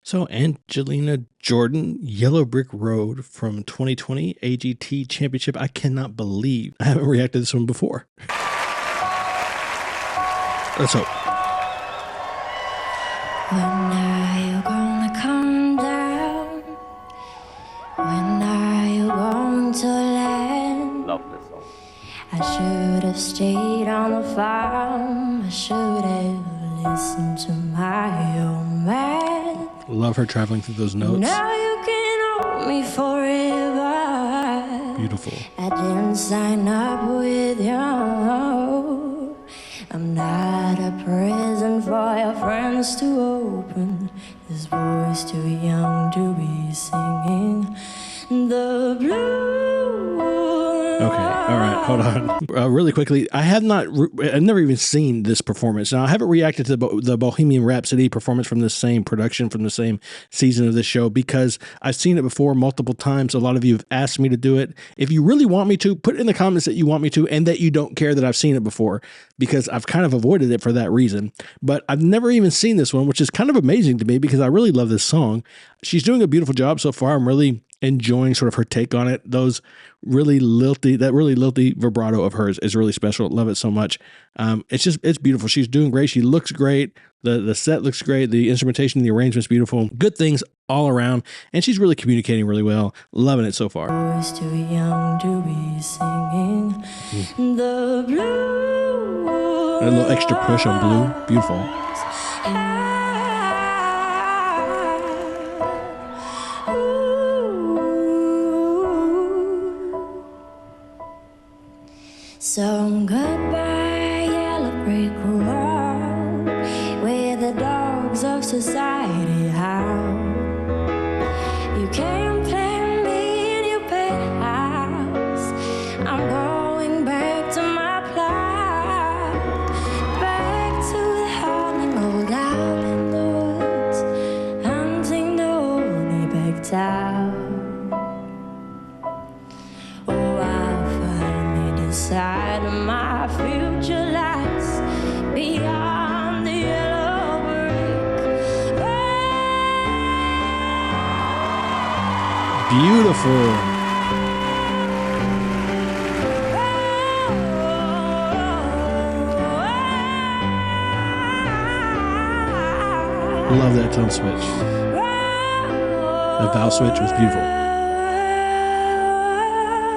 So Angelina Jordan, Yellow Brick Road from 2020 AGT Championship. I cannot believe I haven't reacted to this one before. Let's hope. When are you gonna come down? When are you going to land? Love this song. I should have stayed on the farm. I should have listened to my old man. Love her traveling through those notes. Now you can hold me forever. Beautiful. I didn't sign up with you. I'm not a present for your friends to open. This boy's too young to be singing the blues. Okay, all right, hold on. Really quickly, I've never even seen this performance. Now, I haven't reacted to the Bohemian Rhapsody performance from the same production, from the same season of this show, because I've seen it before multiple times. A lot of you have asked me to do it. If you really want me to, put in the comments that you want me to and that you don't care that I've seen it before, because I've kind of avoided it for that reason. But I've never even seen this one, which is kind of amazing to me because I really love this song. She's doing a beautiful job so far. I'm really enjoying sort of her take on it. That really lilty vibrato of hers is really special. Love it so much. It's beautiful. She's doing great. She looks great. The set looks great. The instrumentation, the arrangement's beautiful. Good things all around. And she's really communicating really well. Loving it so far. Boys too young to be singing the blues. And a little extra push on blue. Beautiful. So goodbye, yellow brick road, where the dogs of society howl. You can't plant me in your penthouse. I'm going back to my plot, back to the howling old owl in the woods, hunting the only back town. Oh, I'll finally decide my future lies beyond the yellow brick road. Beautiful. Love that tone switch. The vowel switch was beautiful.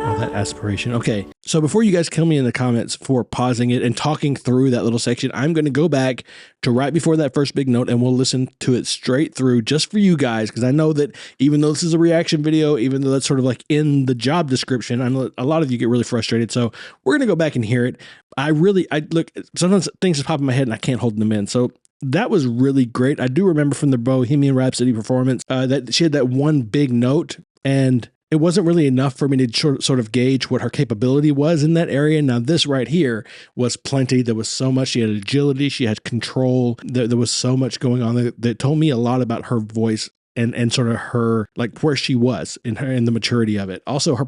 Oh, that aspiration. Okay, so before you guys kill me in the comments for pausing it and talking through that little section, I'm going to go back to right before that first big note and we'll listen to it straight through just for you guys, because I know that even though this is a reaction video, even though that's sort of like in the job description, I know a lot of you get really frustrated. So we're going to go back and hear it. I look, sometimes things just pop in my head and I can't hold them in. So that was really great. I do remember from the Bohemian Rhapsody performance that she had that one big note, and it wasn't really enough for me to sort of gauge what her capability was in that area. Now, this right here was plenty. There was so much. She had agility. She had control. There was so much going on that told me a lot about her voice and sort of her, like, where she was in the maturity of it. Also, her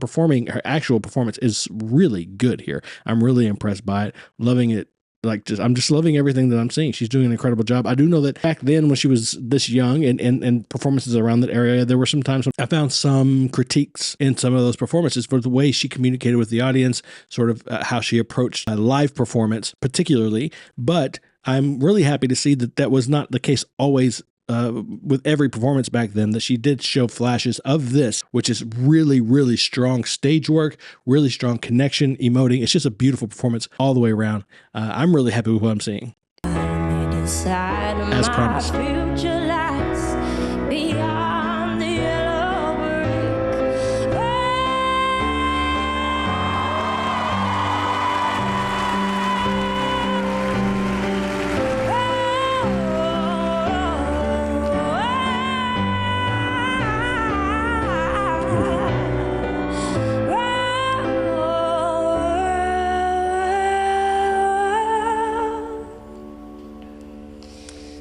actual performance is really good here. I'm really impressed by it. Loving it. I'm just loving everything that I'm seeing. She's doing an incredible job. I do know that back then when she was this young and performances around that area, there were some times when I found some critiques in some of those performances for the way she communicated with the audience, sort of how she approached a live performance particularly. But I'm really happy to see that was not the case always with every performance back then, that she did show flashes of this, which is really, really strong stage work, really strong connection, emoting. It's just a beautiful performance all the way around. I'm really happy with what I'm seeing. As promised.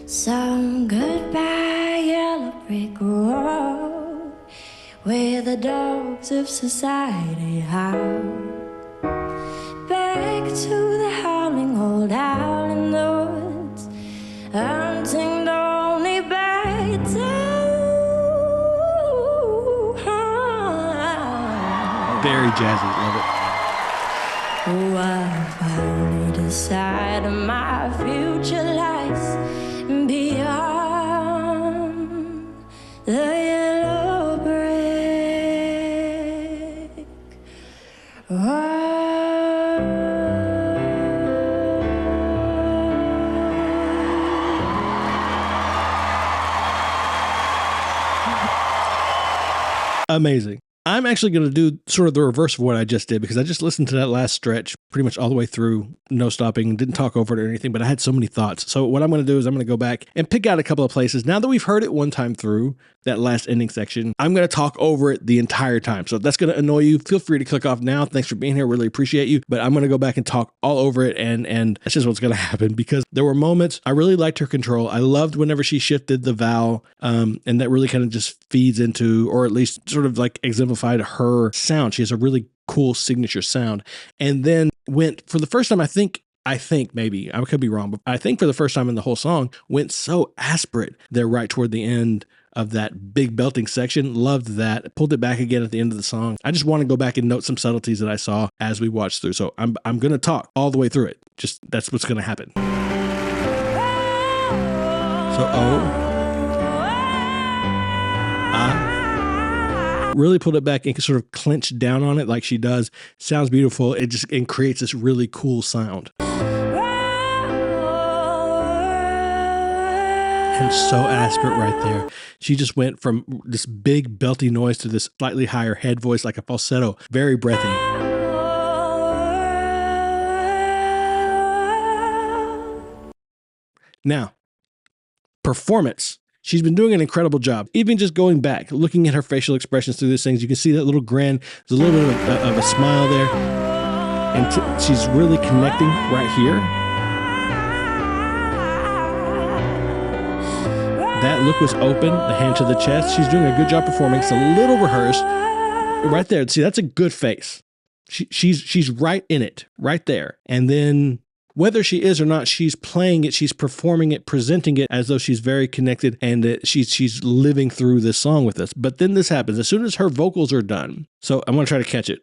Some goodbye, yellow brick road, where the dogs of society howl. Back to the howling old owl in the woods, hunting the only bite. Very jazzy. Love it. Oh, I finally decided my future lies beyond the yellow brick. Amazing. I'm actually going to do sort of the reverse of what I just did because I just listened to that last stretch pretty much all the way through, no stopping, didn't talk over it or anything, but I had so many thoughts. So what I'm going to do is I'm going to go back and pick out a couple of places. Now that we've heard it one time through that last ending section, I'm going to talk over it the entire time. So if that's going to annoy you, feel free to click off now. Thanks for being here. Really appreciate you. But I'm going to go back and talk all over it. And that's just what's going to happen because there were moments I really liked her control. I loved whenever she shifted the vowel, and that really kind of just feeds into, or at least sort of like exemplified her sound. She has a really cool signature sound. And then went for the first time, I think maybe, I could be wrong, but I think for the first time in the whole song, went so aspirate there right toward the end of that big belting section. Loved that. Pulled it back again at the end of the song. I just want to go back and note some subtleties that I saw as we watched through. So I'm going to talk all the way through it. Just that's what's going to happen. So really pulled it back and sort of clenched down on it like she does. Sounds beautiful. It just creates this really cool sound. And so aspirate right there. She just went from this big belty noise to this slightly higher head voice like a falsetto. Very breathy. Now, performance. She's been doing an incredible job. Even just going back, looking at her facial expressions through these things, you can see that little grin. There's a little bit of a smile there. And she's really connecting right here. That look was open, the hand to the chest. She's doing a good job performing. It's a little rehearsed. Right there. See, that's a good face. She's right in it, right there. And then whether she is or not, she's playing it, she's performing it, presenting it as though she's very connected and that she's living through this song with us. But then this happens as soon as her vocals are done. So I'm going to try to catch it.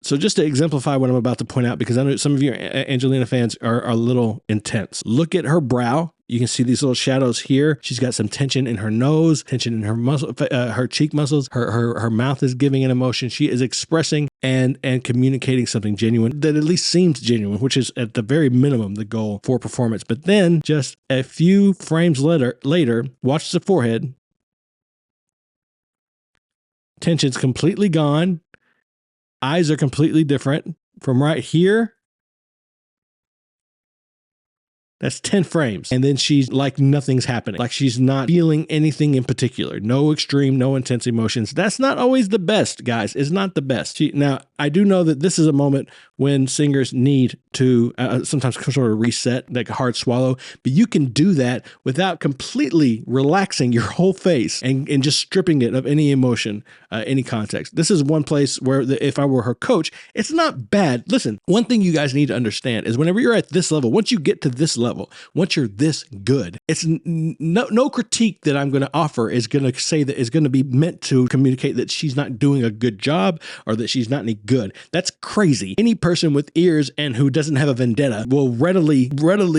So just to exemplify what I'm about to point out, because I know some of you Angelina fans are a little intense. Look at her brow. You can see these little shadows here. She's got some tension in her nose, tension in her muscle, her cheek muscles. Her mouth is giving an emotion. She is expressing and communicating something genuine that at least seems genuine, which is at the very minimum the goal for performance. But then just a few frames later, watch the forehead. Tension's completely gone. Eyes are completely different from right here. That's 10 frames. And then she's like nothing's happening. Like she's not feeling anything in particular. No extreme, no intense emotions. That's not always the best, guys. It's not the best. Now, I do know that this is a moment when singers need to sometimes sort of reset, like a hard swallow. But you can do that without completely relaxing your whole face and just stripping it of any emotion, any context. This is one place where if I were her coach, it's not bad. Listen, one thing you guys need to understand is whenever you're at this level, once you get to this level, once you're this good, it's no critique that I'm going to offer is going to say that is going to be meant to communicate that she's not doing a good job or that she's not any good. That's crazy. Any person with ears and who doesn't have a vendetta will readily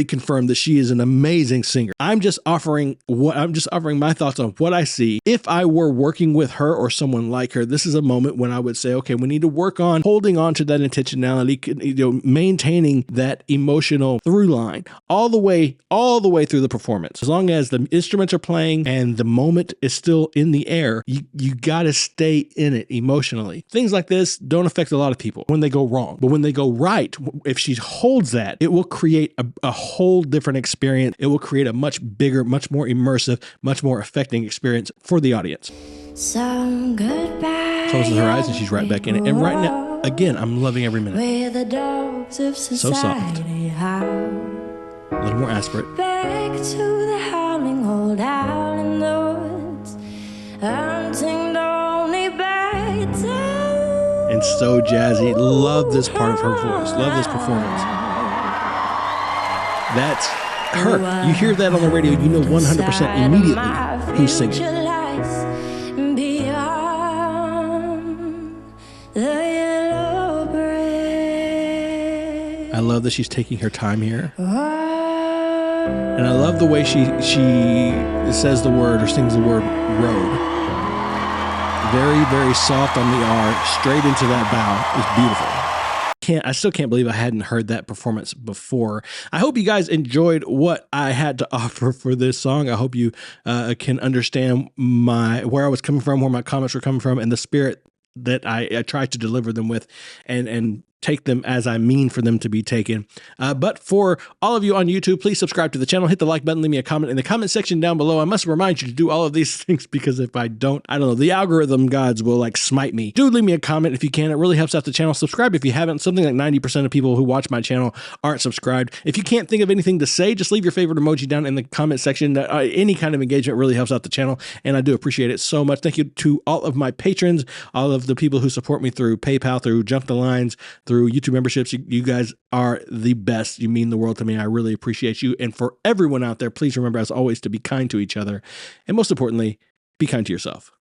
confirm that she is an amazing singer. I'm just offering my thoughts on what I see. If I were working with her or someone like her, this is a moment when I would say, okay, we need to work on holding on to that intentionality, maintaining that emotional through line all the way through the performance. As long as the instruments are playing and the moment is still in the air, you got to stay in it emotionally. Things like this don't affect a lot of people when they go wrong, but when they go right, if she holds that, it will create a whole different experience. It will create a much bigger, much more immersive, much more affecting experience for the audience. Some goodbye. Closes her eyes and she's right back in it. And right now, again, I'm loving every minute. Where the dogs of So soft. A little more aspirate. Back to the howling old owl in the woods, hunting only back down. And so jazzy. Love this part of her voice. Love this performance. That's her. You hear that on the radio, you know 100% immediately who's singing. love that she's taking her time here. And I love the way she says the word or sings the word road. Very, very soft on the R, straight into that bow. It's beautiful. I still can't believe I hadn't heard that performance before. I hope you guys enjoyed what I had to offer for this song. I hope you can understand where I was coming from, where my comments were coming from, and the spirit that I tried to deliver them with, and take them as I mean for them to be taken. But for all of you on YouTube, please subscribe to the channel, hit the like button, leave me a comment in the comment section down below. I must remind you to do all of these things because if I don't know, the algorithm gods will like smite me. Do leave me a comment if you can. It really helps out the channel. Subscribe if you haven't. Something like 90% of people who watch my channel aren't subscribed. If you can't think of anything to say, just leave your favorite emoji down in the comment section. Any kind of engagement really helps out the channel, and I do appreciate it so much. Thank you to all of my patrons, all of the people who support me through PayPal, through Jump the Lines, through YouTube memberships. You guys are the best. You mean the world to me. I really appreciate you. And for everyone out there, please remember, as always, to be kind to each other. And most importantly, be kind to yourself.